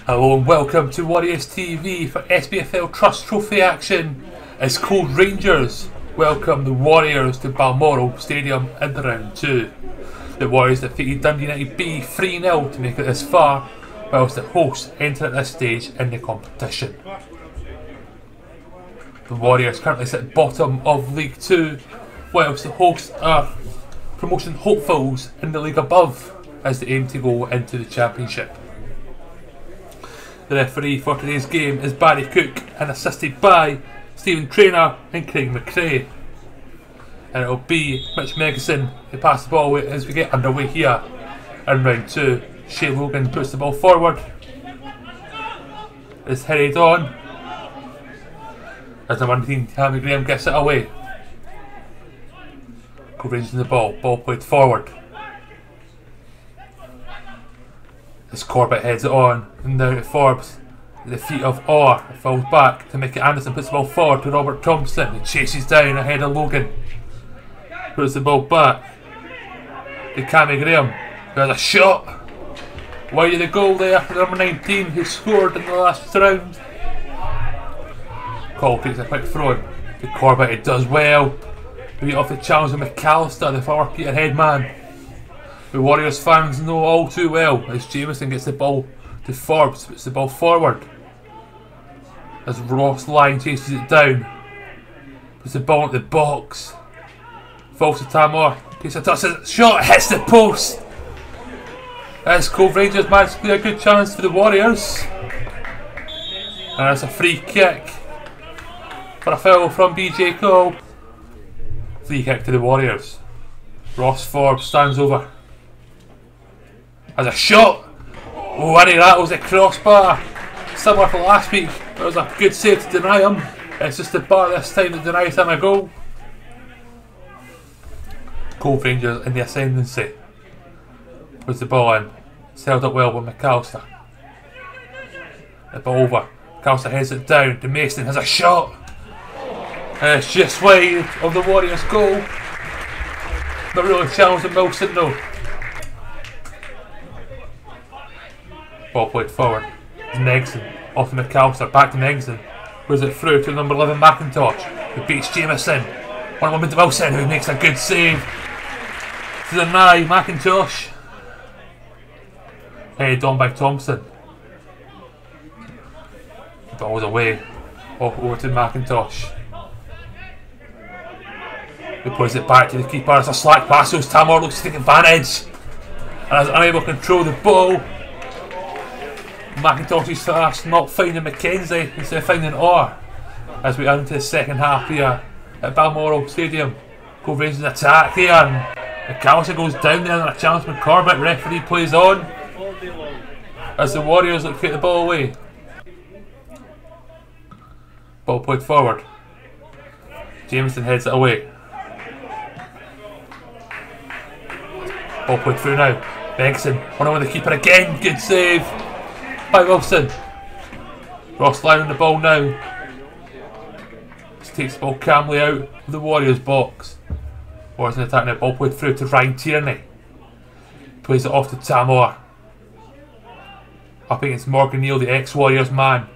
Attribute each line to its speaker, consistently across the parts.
Speaker 1: Hello and welcome to WarriorsTV for SPFL Trust Trophy action as Cove Rangers welcome the Warriors to Balmoral Stadium in round 2. The Warriors defeated Dundee United B 3-0 to make it this far, whilst the hosts enter at this stage in the competition. The Warriors currently sit bottom of League 2, whilst the hosts are promotion hopefuls in the league above as they aim to go into the Championship. The referee for today's game is Barry Cook and assisted by Stephen Traynor and Craig McRae. And it'll be Mitch Megson who pass the ball away as we get underway here in round 2. Shea Logan puts the ball forward. It's headed on as the 19 Tammy Graham gets it away. Cove Rangers in the ball played forward. As Corbett heads it on, and now to Forbes. At the feet of Orr, it falls back to Mickey Anderson, puts the ball forward to Robert Thompson, who chases down ahead of Logan. Puts the ball back to Cammy Graham, who has a shot. Wide of the goal there for number 19, who scored in the last round. Cole takes a quick throw in to Corbett, it does well. Beat off the challenge of McAllister, the former Peterhead man. The Warriors fans know all too well as Jameson gets the ball to Forbes, puts the ball forward. As Ross Lyon chases it down, puts the ball into the box. Falls to Tamor, takes a touch, shot, hits the post. As Cove Rangers manage to clear a good chance for the Warriors. And it's a free kick for a foul from BJ Cole. Free kick to the Warriors. Ross Forbes stands over. Has a shot. Oh, and he rattles the crossbar. Similar for last week, but it was a good save to deny him. It's just the bar this time that denies him a goal. Cove Rangers in the ascendancy. Puts the ball in. It's held up well by McAllister. The ball over. McAllister heads it down to Mason. Has a shot. And it's just wide of the Warriors' goal. Not really challenging Wilson though. Ball played forward. Megson off to McAllister, back to Megson. Puts it through to number 11 McIntosh, who beats Jameson. One moment to Wilson, who makes a good save to deny McIntosh. Headed on by Thompson. The ball's away. Over to McIntosh. He plays it back to the keeper. It's a slack pass, so Tamor looks to take advantage and is unable to control the ball. McIntosh is fast, not finding McKenzie instead of finding Orr as we enter the second half here at Balmoral Stadium. Cove Rangers attack here and McAllister goes down there and a challenge from Corbett. Referee plays on as the Warriors look to get the ball away. Ball played forward. Jameson heads it away. Ball played through now. Megson, one over the keeper again. Good save by Wilson. Ross Lyon on the ball now. Just takes the ball calmly out of the Warriors box. Warriors in attack now. Ball played through to Ryan Tierney. Plays it off to Tamor. Up against Morgan Neal, the ex-Warriors man.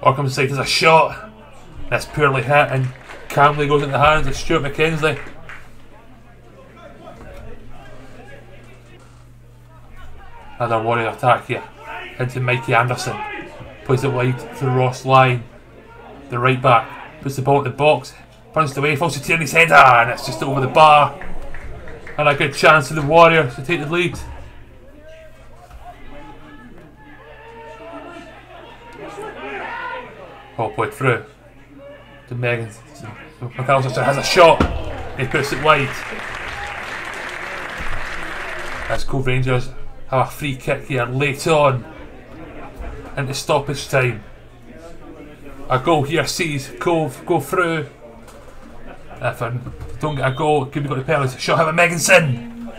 Speaker 1: Or comes inside, has a shot. That's poorly hit and calmly goes into the hands of Stuart McKenzie. Another Warrior attack here into Mikey Anderson. Plays it wide to Ross Lyon, the right back. Puts the ball in the box, punches away, falls to Tierney's header, and it's just over the bar. And a good chance for the Warriors to take the lead. Ball played through to Megan. McAllister has a shot. He puts it wide. As Cove Rangers have a free kick here late on into stoppage time. A goal here sees Cove go through. If I don't get a goal, it could be got the penalty. Shot out of Megson,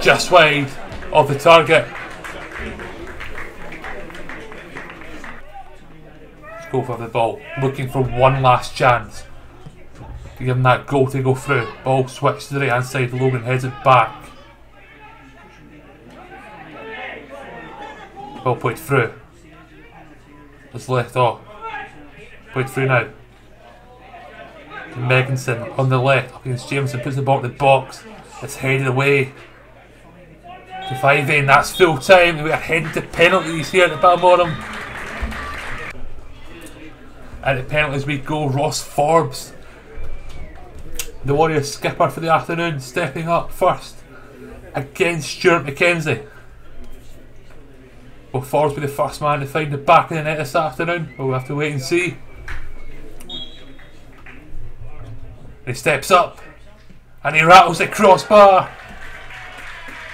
Speaker 1: just wide of the target. Cove have the ball, looking for one last chance to give him that goal to go through. Ball switched to the right hand side. Logan heads it back. Ball played through. has left off. Played through now. To Megginson on the left, up against Jameson, puts the ball in the box. It's headed away. To 5 that's full time. We are heading to penalties here at the Balmoral. And at penalties we go. Ross Forbes, the Warriors skipper for the afternoon, stepping up first against Stuart McKenzie. Will Forbes be the first man to find the back of the net this afternoon? We'll have to wait and see. He steps up and he rattles the crossbar.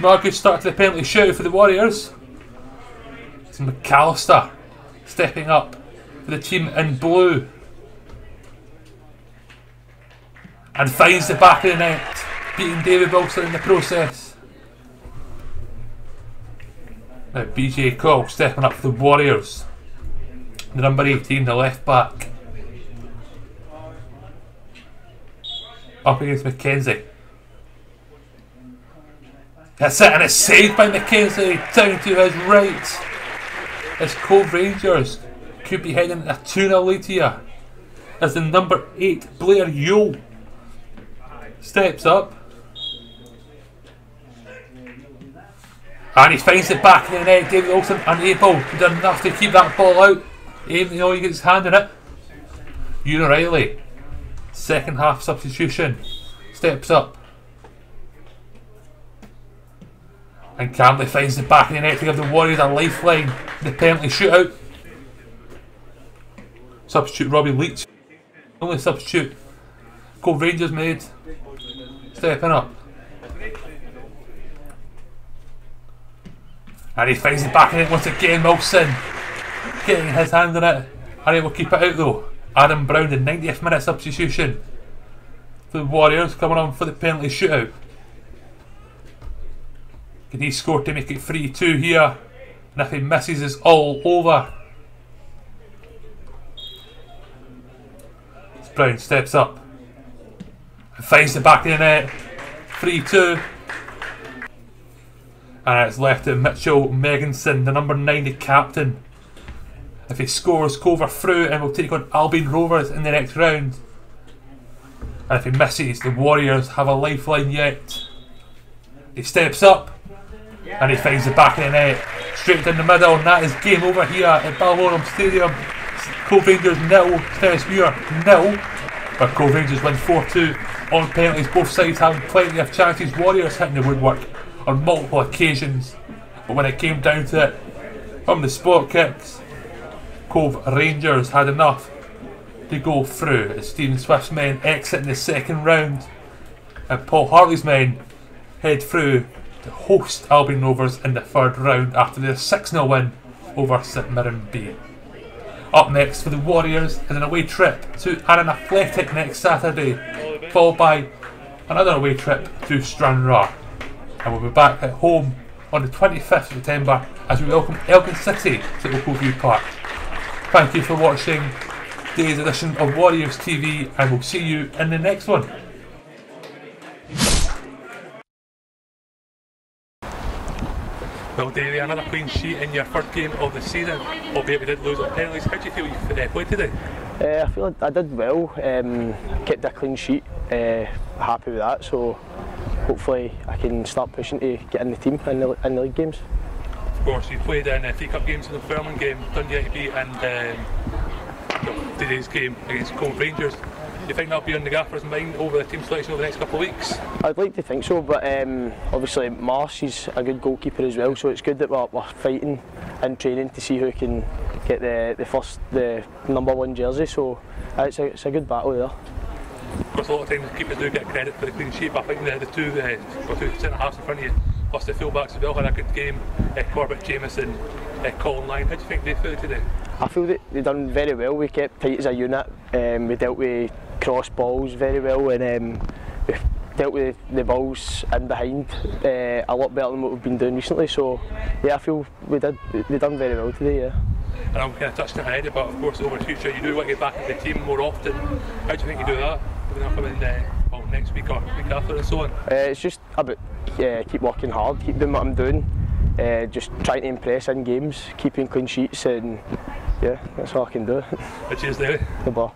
Speaker 1: Not a good start to the penalty shootout for the Warriors. It's McAllister stepping up for the team in blue and finds the back of the net, beating David Wilson in the process. Now BJ Cole stepping up for the Warriors. The number 18, the left back. Up against McKenzie. That's it, and it's saved by McKenzie down to his right. As Cove Rangers could be heading a 2-0 lead here. As the number 8 Blair Yule steps up. And he finds the back of the net. David Wilson unable to do enough to keep that ball out. He gets his hand in it. Ewan Riley, second half substitution, steps up. And Camley finds the back of the net to give the Warriors a lifeline in the penalty shootout. Substitute Robbie Leach, only substitute Cove Rangers made, stepping up. And he finds the back of it once again. Wilson getting his hand in it, unable to keep it out though. Adam Brown, the 90th minute substitution for the Warriors, coming on for the penalty shootout. Can he score to make it 3-2 here? And if he misses, it's all over. As Brown steps up and finds the back of the net. 3-2. And it's left to Mitchell Megginson, the number 9, the captain. If he scores, Cove are through and will take on Albion Rovers in the next round. And if he misses, the Warriors have a lifeline yet. He steps up and he finds the back of the net straight in the middle, and that is game over here at Balmoral Stadium. Cove Rangers 0, Stenhousemuir 0. But Cove Rangers win 4-2 on penalties, both sides having plenty of chances. Warriors hitting the woodwork on multiple occasions, but when it came down to it, from the spot kicks, Cove Rangers had enough to go through as Stephen Swift's men exit in the second round and Paul Hartley's men head through to host Albion Rovers in the third round after their 6-0 win over St Mirren B. Up next for the Warriors is an away trip to Annan Athletic next Saturday, followed by another away trip to Stranraer. And we'll be back at home on the 25th of September as we welcome Elgin City to Oakview Park. Thank you for watching today's edition of Warriors TV, and we'll see you in the next one. Well, Davey, another clean sheet in your third game of the season, albeit we did lose on penalties. How do you feel you played today?
Speaker 2: I feel like I did well, kept a clean sheet, happy with that, so hopefully I can start pushing to get in the team in the league games.
Speaker 1: Of course, you played in 3 cup games in the Fairland game, Dundee ITB, and today's game against Cove Rangers. Do you think that'll be on the gaffer's mind over the team selection over the next couple of weeks?
Speaker 2: I'd like to think so, but obviously Marsh is a good goalkeeper as well, so it's good that we're fighting in training to see who can get the number 1 jersey, so it's a good battle there.
Speaker 1: Of course, a lot of times keepers do get credit for the clean sheet, but I think the two centre halves in front of you, plus the full-backs as well, had a good game. Corbett, Jameson, Colin Lyon. How do you think they feel today?
Speaker 2: I feel that they've done very well. We kept tight as a unit, we dealt with cross balls very well, and we dealt with the balls in behind a lot better than what we've been doing recently, so yeah, I feel they've done very well today, yeah.
Speaker 1: And I'm kind of touching it already, but of course over the future you do want to get back into the team more often. How do you think you do that? Well, next week or week after and so on?
Speaker 2: It's just about keep working hard, keep doing what I'm doing, just trying to impress in games, keeping clean sheets and Yeah, that's all I can do.
Speaker 1: Cheers, David.
Speaker 2: Goodbye.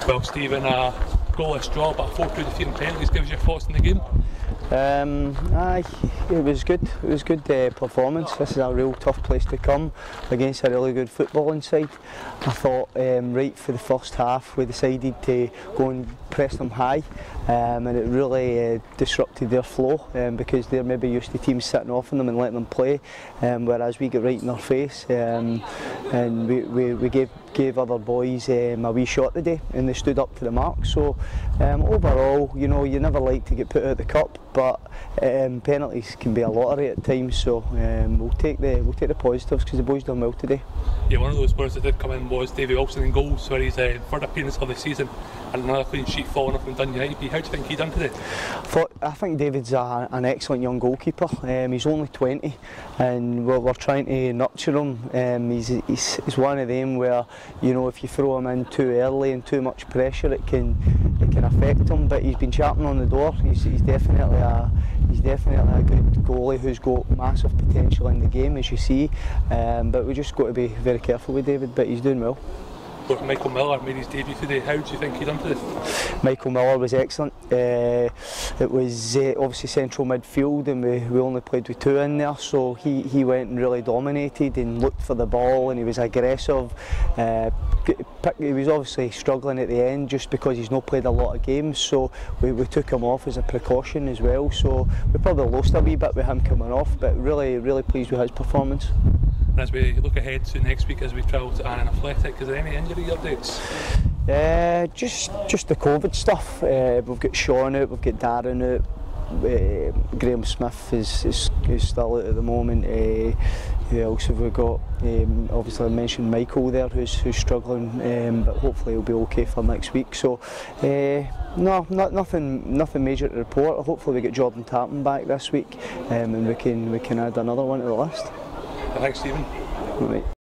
Speaker 1: Well, Stephen, goalless draw, but a 4-2 defeat in penalties. Gives your thoughts on the game?
Speaker 2: Aye, it was good. It was good performance. This is a real tough place to come against a really good footballing side. I thought right for the first half we decided to go and press them high, and it really disrupted their flow because they're maybe used to teams sitting off on them and letting them play, whereas we got right in their face, and we gave other boys a wee shot today, and they stood up to the mark. So overall, you know, you never like to get put out the cup, but penalties can be a lottery at times. So we'll take the positives because the boys done well today.
Speaker 1: Yeah, one of those players that did come in was Davy Wilson in goals for his third appearance of the season, and another clean sheet falling off from Dun United. How do you think he done today?
Speaker 2: I think David's an excellent young goalkeeper. He's only 20, and we're trying to nurture him. He's one of them where, you know, if you throw him in too early and too much pressure, it can affect him. But he's been champing on the door. He's definitely a good goalie who's got massive potential in the game, as you see. But we just got to be very careful with David. But he's doing well.
Speaker 1: Michael Miller made his debut today. How do you think he done today?
Speaker 2: Michael Miller was excellent. It was obviously central midfield, and we only played with two in there, so he went and really dominated and looked for the ball, and he was aggressive. He was obviously struggling at the end just because he's not played a lot of games, so we took him off as a precaution as well. So we probably lost a wee bit with him coming off, but really pleased with his performance.
Speaker 1: And as we look ahead to next week as we travel to Annan Athletic, is there any injury updates?
Speaker 2: Just the COVID stuff. We've got Sean out, we've got Darren out, Graham Smith is still out at the moment. Who else have we got? Obviously I mentioned Michael there, who's struggling, but hopefully he'll be okay for next week. So no, nothing major to report. Hopefully we get Jordan Tartan back this week, and we can add another one to the list.
Speaker 1: Thanks, Stephen.
Speaker 2: Right.